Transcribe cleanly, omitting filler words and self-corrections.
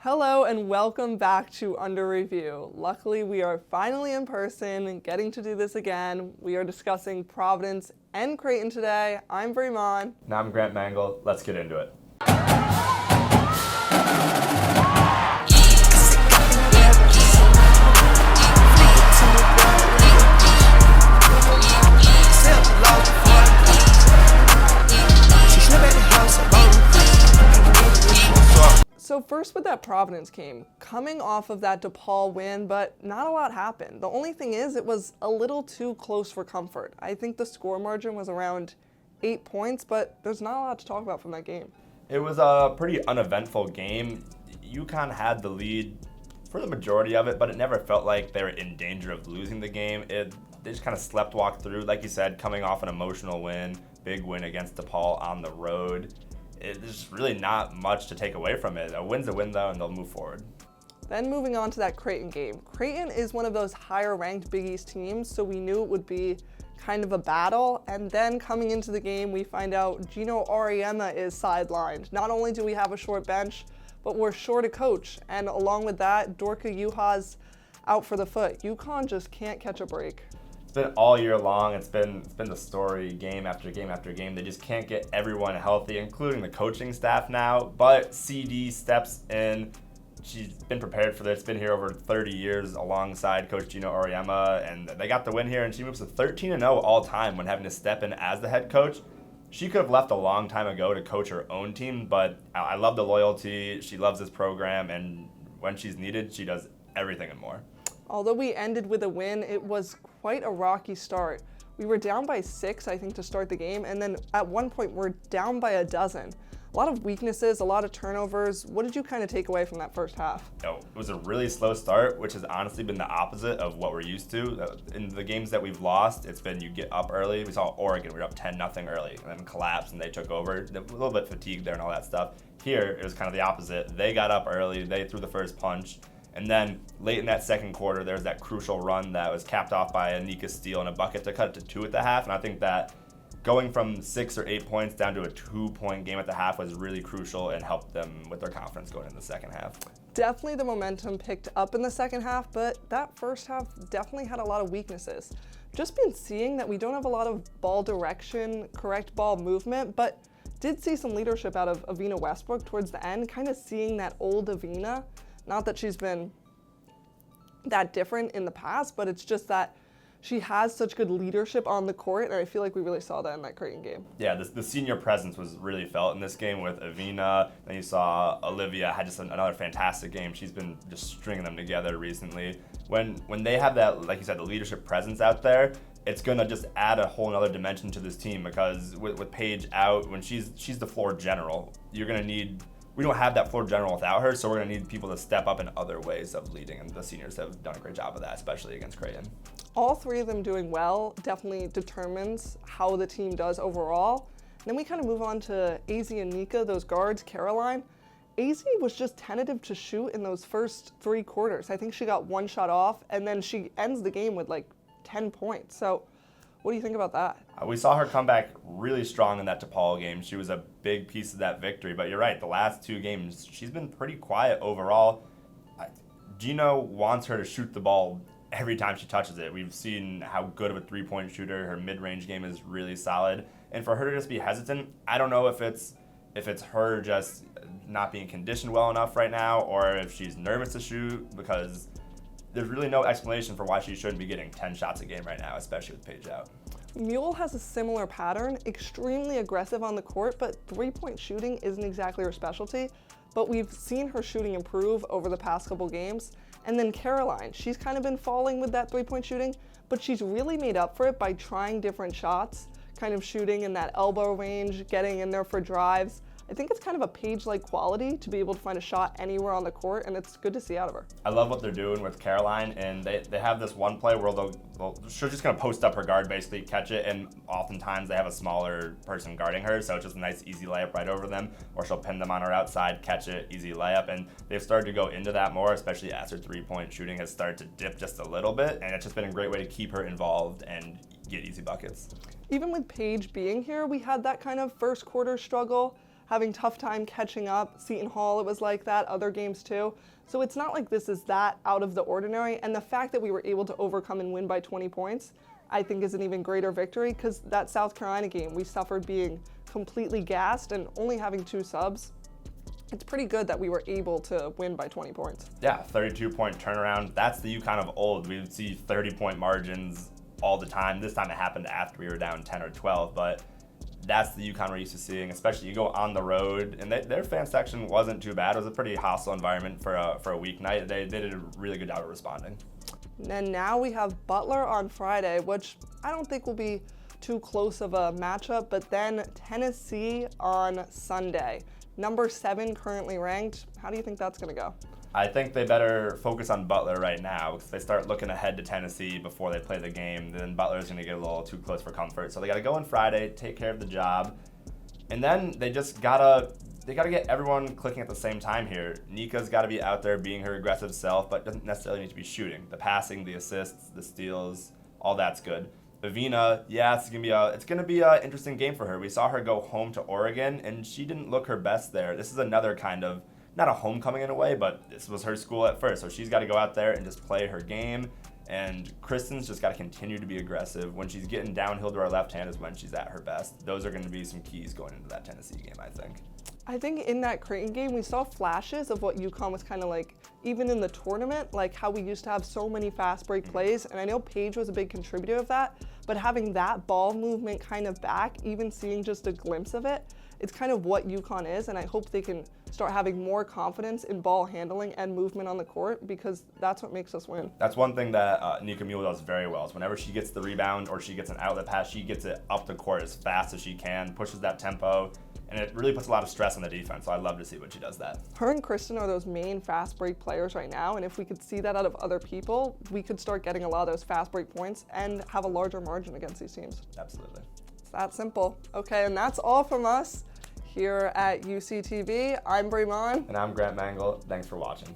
Hello and welcome back to Under Review. Luckily, we are finally in person and getting to do this again. We are discussing Providence and Creighton today. I'm Mahn. And I'm Mengel. Let's get into it. So first with that Providence game, coming off of that DePaul win, but not a lot happened. The only thing is it was a little too close for comfort. I think the score margin was around 8 points, but there's not a lot to talk about from that game. It was a pretty uneventful game. UConn had the lead for the majority of it, but it never felt like they were in danger of losing the game. They just kind of sleptwalked through, like you said, coming off an emotional win, big win against DePaul on the road. There's really not much to take away from it. A win's a win, though, and they'll move forward. Then moving on to that Creighton game. Creighton is one of those higher-ranked Big East teams, so we knew it would be kind of a battle. And then coming into the game, we find out Gino Auriemma is sidelined. Not only do we have a short bench, but we're short a coach. And along with that, Dorka Juhász out for the foot. UConn just can't catch a break. It's been all year long. It's been the story game after game after game. They just can't get everyone healthy, including the coaching staff now. But CD steps in. She's been prepared for this. Been here over 30 years alongside Coach Gino Auriemma, and they got the win here. And she moves to 13-0 all time when having to step in as the head coach. She could have left a long time ago to coach her own team, but I love the loyalty. She loves this program, and when she's needed, she does everything and more. Although we ended with a win, it was quite a rocky start. We were down by 6, I think, to start the game, and then at one point we're down by 12. A lot of weaknesses, a lot of turnovers. What did you kind of take away from that first half? It was a really slow start, which has honestly been the opposite of what we're used to. In the games that we've lost, it's been you get up early. We saw Oregon, we were up 10-0 early, and then collapsed, and they took over. A little bit fatigued there and all that stuff. Here, it was kind of the opposite. They got up early, they threw the first punch, and then late in that second quarter, there was that crucial run that was capped off by Anika steal and a bucket to cut it to 2 at the half. And I think that going from 6 or 8 points down to a 2-point game at the half was really crucial and helped them with their confidence going into the second half. Definitely the momentum picked up in the second half, but that first half definitely had a lot of weaknesses. Just been seeing that we don't have a lot of ball direction, correct ball movement, but did see some leadership out of Avina Westbrook towards the end, kind of seeing that old Avina. Not that she's been that different in the past, but it's just that she has such good leadership on the court, and I feel like we really saw that in that Creighton game. Yeah, the senior presence was really felt in this game with Avina. Then you saw Olivia had just another fantastic game. She's been just stringing them together recently. When they have that, like you said, the leadership presence out there, it's going to just add a whole other dimension to this team because with Paige out, when she's the floor general, you're going to need... We don't have that floor general without her, so we're going to need people to step up in other ways of leading, and the seniors have done a great job of that, especially against Creighton. All three of them doing well definitely determines how the team does overall. And then we kind of move on to AZ and Nika, those guards, Caroline. AZ was just tentative to shoot in those first 3 quarters. I think she got 1 shot off, and then she ends the game with like 10 points. So what do you think about that? We saw her come back really strong in that DePaul game. She was a big piece of that victory. But you're right, the last 2 games, she's been pretty quiet overall. Gino wants her to shoot the ball every time she touches it. We've seen how good of a 3-point shooter. Her mid-range game is really solid. And for her to just be hesitant, I don't know if it's her just not being conditioned well enough right now or if she's nervous to shoot, because there's really no explanation for why she shouldn't be getting 10 shots a game right now, especially with Paige out. Mule has a similar pattern, extremely aggressive on the court, but 3-point shooting isn't exactly her specialty. But we've seen her shooting improve over the past couple games. And then Caroline, she's kind of been falling with that 3-point shooting, but she's really made up for it by trying different shots, kind of shooting in that elbow range, getting in there for drives. I think it's kind of a Paige-like quality to be able to find a shot anywhere on the court, and it's good to see out of her. I love what they're doing with Caroline, and they have this one play where she's just going to post up her guard, basically catch it, and oftentimes they have a smaller person guarding her, so it's just a nice easy layup right over them, or she'll pin them on her outside, catch it, easy layup, and they've started to go into that more, especially as her 3-point shooting has started to dip just a little bit, and it's just been a great way to keep her involved and get easy buckets. Even with Paige being here, we had that kind of first quarter struggle. having tough time catching up. Seton Hall, it was like that, other games too. So it's not like this is that out of the ordinary. And the fact that we were able to overcome and win by 20 points, I think is an even greater victory, because that South Carolina game, we suffered being completely gassed and only having 2 subs. It's pretty good that we were able to win by 20 points. Yeah, 32-point turnaround. That's the UConn of old. We would see 30-point margins all the time. This time it happened after we were down 10 or 12, but that's the UConn we're used to seeing, especially you go on the road, and their fan section wasn't too bad. It was a pretty hostile environment for a weeknight. They did a really good job of responding. And now we have Butler on Friday, which I don't think will be too close of a matchup, but then Tennessee on Sunday. Number 7 currently ranked. How do you think that's going to go? I think they better focus on Butler right now, because if they start looking ahead to Tennessee before they play the game, then Butler's going to get a little too close for comfort. So they got to go on Friday, take care of the job, and then they just gotta get everyone clicking at the same time here. Nika's got to be out there being her aggressive self, but doesn't necessarily need to be shooting. The passing, the assists, the steals, all that's good. Avina, yeah, it's gonna be an interesting game for her. We saw her go home to Oregon, and she didn't look her best there. This is another kind of, not a homecoming in a way, but this was her school at first, so she's got to go out there and just play her game. And Kristen's just got to continue to be aggressive. When she's getting downhill to her left hand is when she's at her best. Those are going to be some keys going into that Tennessee game, I think. I think in that Creighton game, we saw flashes of what UConn was kind of like, even in the tournament, like how we used to have so many fast break plays. And I know Paige was a big contributor of that, but having that ball movement kind of back, even seeing just a glimpse of it, it's kind of what UConn is. And I hope they can start having more confidence in ball handling and movement on the court, because that's what makes us win. That's one thing that Nika Mule does very well, is whenever she gets the rebound or she gets an outlet pass, she gets it up the court as fast as she can, pushes that tempo, and it really puts a lot of stress on the defense. So I love to see when she does that. Her and Kristen are those main fast break players right now, and if we could see that out of other people, we could start getting a lot of those fast break points and have a larger margin against these teams. Absolutely. It's that simple. Okay, and that's all from us here at UCTV. I'm Mahn. And I'm Grant Mengel. Thanks for watching.